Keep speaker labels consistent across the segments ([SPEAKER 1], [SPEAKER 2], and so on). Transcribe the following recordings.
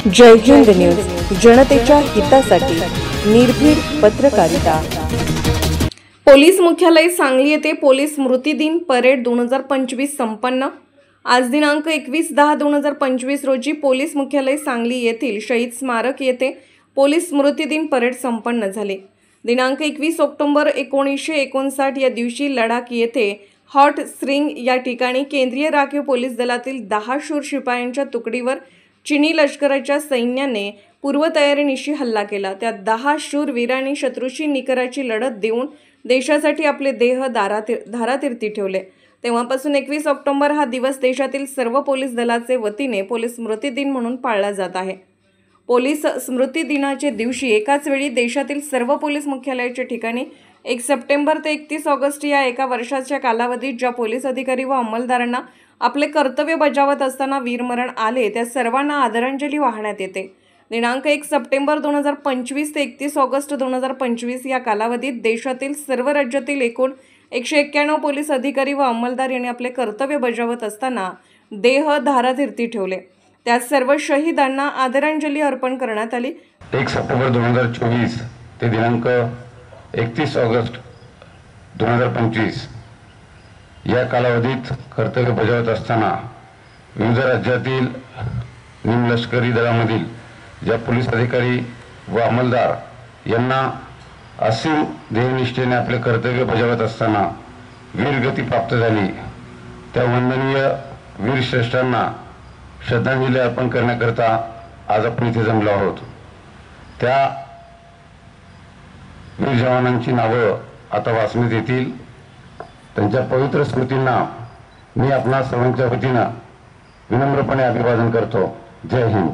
[SPEAKER 1] जय Hind news, जनतेच्या हितासाठी निर्भीड पत्रकारिता। पोलीस मुख्यालय सांगली येथे पोलीस स्मृती दिन परेड 2025 संपन्न। आज दिनांक 21/10/2025 रोजी पोलीस मुख्यालय सांगली येथील शहीद स्मारक येथे पोलीस स्मृती दिन परेड संपन्न झाले। दिनांक 21 ऑक्टोबर 1959 या दिवशी लडाख येथे हॉट स्प्रिंग या ठिकाणी केंद्रीय राखीव पोलीस दलातील 10 शूर शिपायांच्या तुकडीवर चीनी लष्कराच्या सैन्याने पूर्वतयारीनिशी हल्ला केला। त्या 10 शूर वीरांनी शत्रूशी निकराची लढत देऊन देशासाठी आपले देह धारातीर्थी ठेवले। तेव्हापासून 21 ऑक्टोबर हा दिवस देशातील सर्व पोलीस दलाचे वतीने पोलीस स्मृती दिन म्हणून पाळला जात आहे। पोलीस स्मृती दिनाच्या दिवशी एकाच वेळी देशातील सर्व पोलीस मुख्यालयाच्या ठिकाणी 1 सप्टेंबर ते 31 ऑगस्ट या एका वर्षाच्या कालावधीत ज्या पोलीस अधिकारी व अंमलदारांना आपले कर्तव्य बजावत असताना वीरमरण आले त्या सर्वांना आदरांजली वाहण्यात येते। दिनांक 1 सप्टेंबर 2025 ते 31 ऑगस्ट 2025 या कालावधीत देशातील सर्व राज्यातील एकूण 191 पोलीस अधिकारी व अंमलदार यांनी आपले कर्तव्य बजावत असताना देह धारातीर्थी ठेवले। त्या सर्व शहीदांना आदरांजली अर्पण करण्यात आली।
[SPEAKER 2] 1 सप्टेंबर 2024 ते दिनांक 31 ऑगस्ट 2025 या कालावधीत कर्तव्य बजावत असताना विविध राज्यातील निमलष्करी दलामधील ज्या पोलीस अधिकारी व अंमलदार यांना असीम ध्येयनिष्ठेने आपले कर्तव्य बजावत असताना वीरगती प्राप्त झाली त्या वंदनीय वीरश्रेष्ठांना श्रद्धांजली अर्पण करण्याकरता आज आपण इथे जमलो आहोत। त्या वीर जवानांची नावं आता वाचण्यात येतील। त्यांच्या पवित्र स्मृतींना मी आपणा सर्वांच्या वतीनं विनम्रपणे अभिवादन करतो। जय हिंद।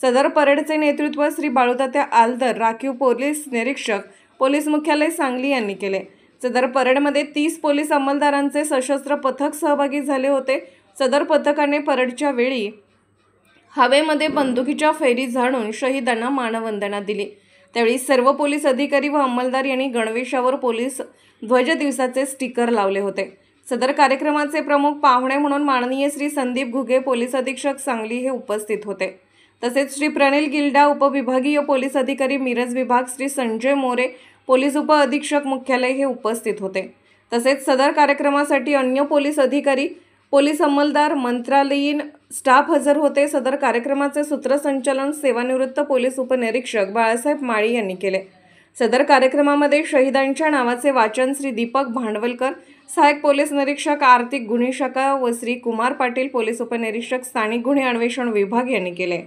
[SPEAKER 1] सदर परेडचे नेतृत्व श्री बाळूतात्या आलदर, राखीव पोलीस निरीक्षक, पोलीस मुख्यालय सांगली यांनी केले। सदर परेडमध्ये 30 पोलीस अंमलदारांचे सशस्त्र पथक सहभागी झाले होते। सदर पथकाने परेडच्या वेळी हवेमध्ये बंदुकीच्या फैरी झाडून शहीदांना मानवंदना दिली। त्यावेळी सर्व पोलीस अधिकारी व अंमलदार यांनी गणवेशावर पोलीस ध्वज दिवसाचे स्टिकर लावले होते। सदर कार्यक्रमाचे प्रमुख पाहुणे म्हणून माननीय श्री संदीप घुगे, पोलीस अधीक्षक सांगली हे उपस्थित होते। तसेच श्री प्रणिल गिल्डा, उपविभागीय पोलीस अधिकारी मिरज विभाग, श्री संजय मोरे, पोलीस उप अधीक्षक मुख्यालय हे उपस्थित होते। तसेच सदर कार्यक्रमासाठी अन्य पोलीस अधिकारी, पोलीस अंमलदार, मंत्रालयीन स्टाफ हजर होते। सदर कार्यक्रमाचे सूत्रसंचालन सेवानिवृत्त पोलीस उपनिरीक्षक बाळासाहेब माळी यांनी केले। सदर कार्यक्रमामध्ये शहीदांच्या नावाचे वाचन श्री दीपक भांडवलकर, सहाय्यक पोलीस निरीक्षक आर्थिक गुन्हे शाखा व श्री कुमार पाटील, पोलीस उपनिरीक्षक स्थानिक गुन्हे अन्वेषण विभाग यांनी केले।